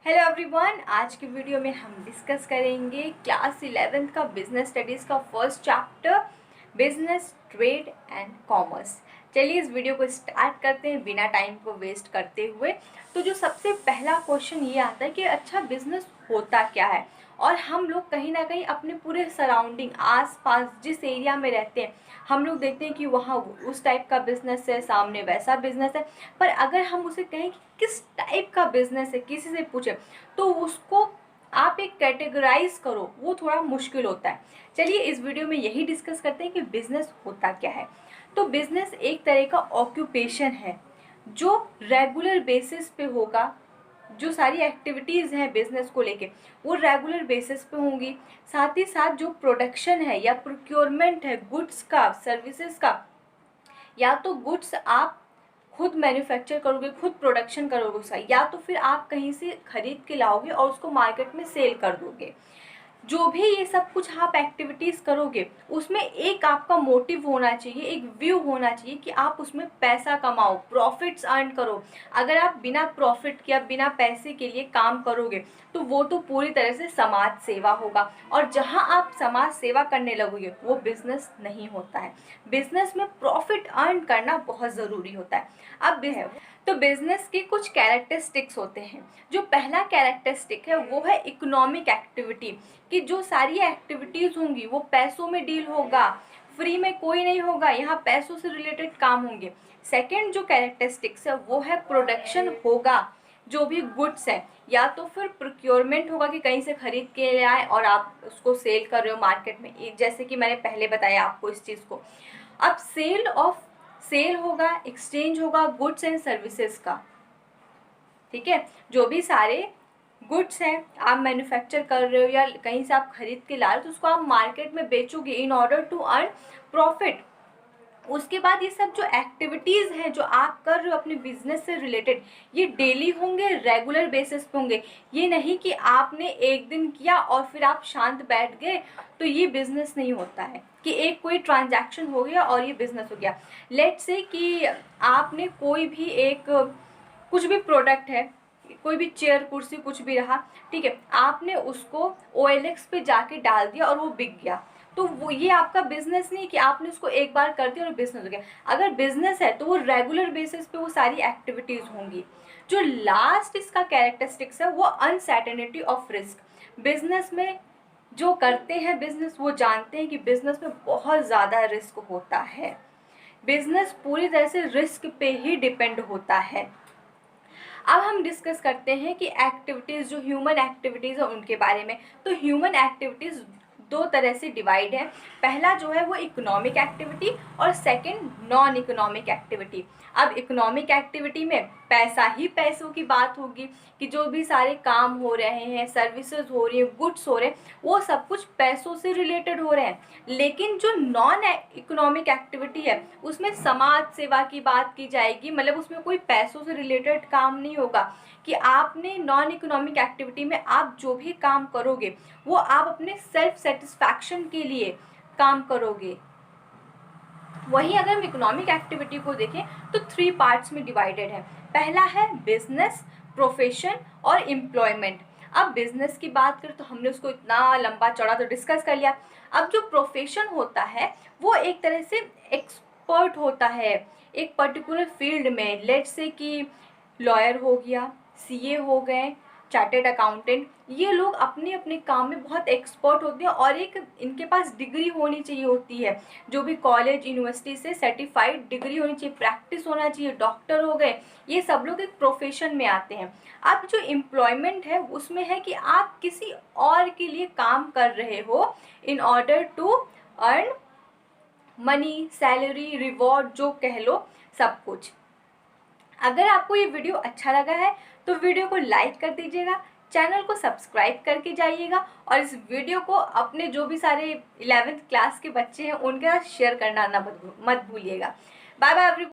Hello everyone, आज की video में हम डिस्कस करेंगे क्लास 11th का बिजनेस स्टडीज़ का first chapter business trade and commerce. चलिए इस वीडियो को स्टार्ट करते हैं बिना टाइम को वेस्ट करते हुए। तो जो सबसे पहला क्वेश्चन ये आता है कि अच्छा बिजनेस होता क्या है, और हम लोग कहीं ना कहीं अपने पूरे सराउंडिंग आसपास जिस एरिया में रहते हैं हम लोग देखते हैं कि वहाँ उस टाइप का बिजनेस है, सामने वैसा बिजनेस है। पर अगर हम उसे कहें कि किस टाइप का बिजनेस है, किसी से पूछें तो उसको आप एक कैटेगराइज करो, वो थोड़ा मुश्किल होता है। चलिए इस वीडियो में यही डिस्कस करते हैं कि बिजनेस होता क्या है। तो बिजनेस एक तरह का ऑक्यूपेशन है जो रेगुलर बेसिस पे होगा। जो सारी एक्टिविटीज़ हैं बिजनेस को लेके वो रेगुलर बेसिस पे होंगी। साथ ही साथ जो प्रोडक्शन है या प्रोक्योरमेंट है गुड्स का, सर्विसेज का, या तो गुड्स आप खुद मैन्युफैक्चर करोगे, खुद प्रोडक्शन करोगे उसका, या तो फिर आप कहीं से खरीद के लाओगे और उसको मार्केट में सेल कर दोगे। जो भी ये सब कुछ आप एक्टिविटीज़ करोगे उसमें एक आपका मोटिव होना चाहिए, एक व्यू होना चाहिए कि आप उसमें पैसा कमाओ, प्रॉफिट्स अर्न करो। अगर आप बिना प्रॉफिट के, बिना पैसे के लिए काम करोगे तो वो तो पूरी तरह से समाज सेवा होगा, और जहां आप समाज सेवा करने लगोगे वो बिजनेस नहीं होता है। बिजनेस में प्रॉफिट अर्न करना बहुत ज़रूरी होता है। अब है तो बिजनेस के कुछ कैरेक्टरिस्टिक्स होते हैं। जो पहला कैरेक्टरिस्टिक है वो है इकोनॉमिक एक्टिविटी, कि जो सारी एक्टिविटीज़ होंगी वो पैसों में डील होगा, फ्री में कोई नहीं होगा, यहाँ पैसों से रिलेटेड काम होंगे। सेकंड जो कैरेक्टरिस्टिक्स है वो है प्रोडक्शन होगा। जो भी गुड्स है या तो फिर प्रोक्योरमेंट होगा कि कहीं से खरीद के ले आए और आप उसको सेल कर रहे हो मार्केट में, जैसे कि मैंने पहले बताया आपको इस चीज़ को। अब सेल होगा, एक्सचेंज होगा गुड्स एंड सर्विसेज का। ठीक है, जो भी सारे गुड्स हैं आप मैन्युफैक्चर कर रहे हो या कहीं से आप खरीद के ला रहे हो तो उसको आप मार्केट में बेचोगे in order to earn profit. उसके बाद ये सब जो एक्टिविटीज़ हैं जो आप कर रहे हो अपने बिजनेस से रिलेटेड, ये डेली होंगे, रेगुलर बेसिस पे होंगे। ये नहीं कि आपने एक दिन किया और फिर आप शांत बैठ गए, तो ये बिजनेस नहीं होता है कि एक कोई ट्रांजैक्शन हो गया और ये बिजनेस हो गया। लेट्स से कि आपने कोई भी एक कुछ भी प्रोडक्ट है, कोई भी चेयर कुर्सी कुछ भी रहा, ठीक है, आपने उसको OLX पे जाके डाल दिया और वो बिक गया, तो वो ये आपका बिजनेस नहीं कि आपने उसको एक बार कर दिया और बिजनेस हो गया। अगर बिजनेस है तो वो रेगुलर बेसिस पे वो सारी एक्टिविटीज होंगी। जो लास्ट इसका कैरेक्टरिस्टिक्स है वो अनसर्टेनिटी ऑफ रिस्क। बिजनेस में जो करते हैं बिजनेस वो जानते हैं कि बिजनेस में बहुत ज़्यादा रिस्क होता है। बिजनेस पूरी तरह से रिस्क पे ही डिपेंड होता है। अब हम डिस्कस करते हैं कि एक्टिविटीज़, जो ह्यूमन एक्टिविटीज़ है उनके बारे में। तो ह्यूमन एक्टिविटीज़ दो तरह से डिवाइड है। पहला जो है वो इकोनॉमिक एक्टिविटी और सेकंड नॉन इकोनॉमिक एक्टिविटी। अब इकोनॉमिक एक्टिविटी में पैसा ही पैसों की बात होगी कि जो भी सारे काम हो रहे हैं, सर्विसेज हो रही हैं, गुड्स हो रहे हैं, वो सब कुछ पैसों से रिलेटेड हो रहे हैं। लेकिन जो नॉन इकोनॉमिक एक्टिविटी है उसमें समाज सेवा की बात की जाएगी, मतलब उसमें कोई पैसों से रिलेटेड काम नहीं होगा। कि आपने नॉन इकोनॉमिक एक्टिविटी में आप जो भी काम करोगे वो आप अपने सेल्फ सेटिस्फैक्शन के लिए काम करोगे। वहीं अगर हम इकोनॉमिक एक्टिविटी को देखें तो 3 पार्ट्स में डिवाइडेड है। पहला है बिजनेस, प्रोफेशन और एम्प्लॉयमेंट। अब बिजनेस की बात करें तो हमने उसको इतना लंबा चौड़ा तो डिस्कस कर लिया। अब जो प्रोफेशन होता है वो एक तरह से एक्सपर्ट होता है एक पर्टिकुलर फील्ड में। लेट्स से कि लॉयर हो गया, CA हो गए, चार्टेड अकाउंटेंट, ये लोग अपने अपने काम में बहुत एक्सपर्ट होते हैं और एक इनके पास डिग्री होनी चाहिए होती है, जो भी कॉलेज यूनिवर्सिटी से सर्टिफाइड डिग्री होनी चाहिए, प्रैक्टिस होना चाहिए। डॉक्टर हो गए, ये सब लोग एक प्रोफेशन में आते हैं। अब जो एम्प्लॉयमेंट है उसमें है कि आप किसी और के लिए काम कर रहे हो in order to earn money, salary, reward, जो कह लो सब कुछ। अगर आपको ये वीडियो अच्छा लगा है तो वीडियो को लाइक कर दीजिएगा, चैनल को सब्सक्राइब करके जाइएगा, और इस वीडियो को अपने जो भी सारे 11th क्लास के बच्चे हैं उनके साथ शेयर करना मत भूलिएगा। Bye bye.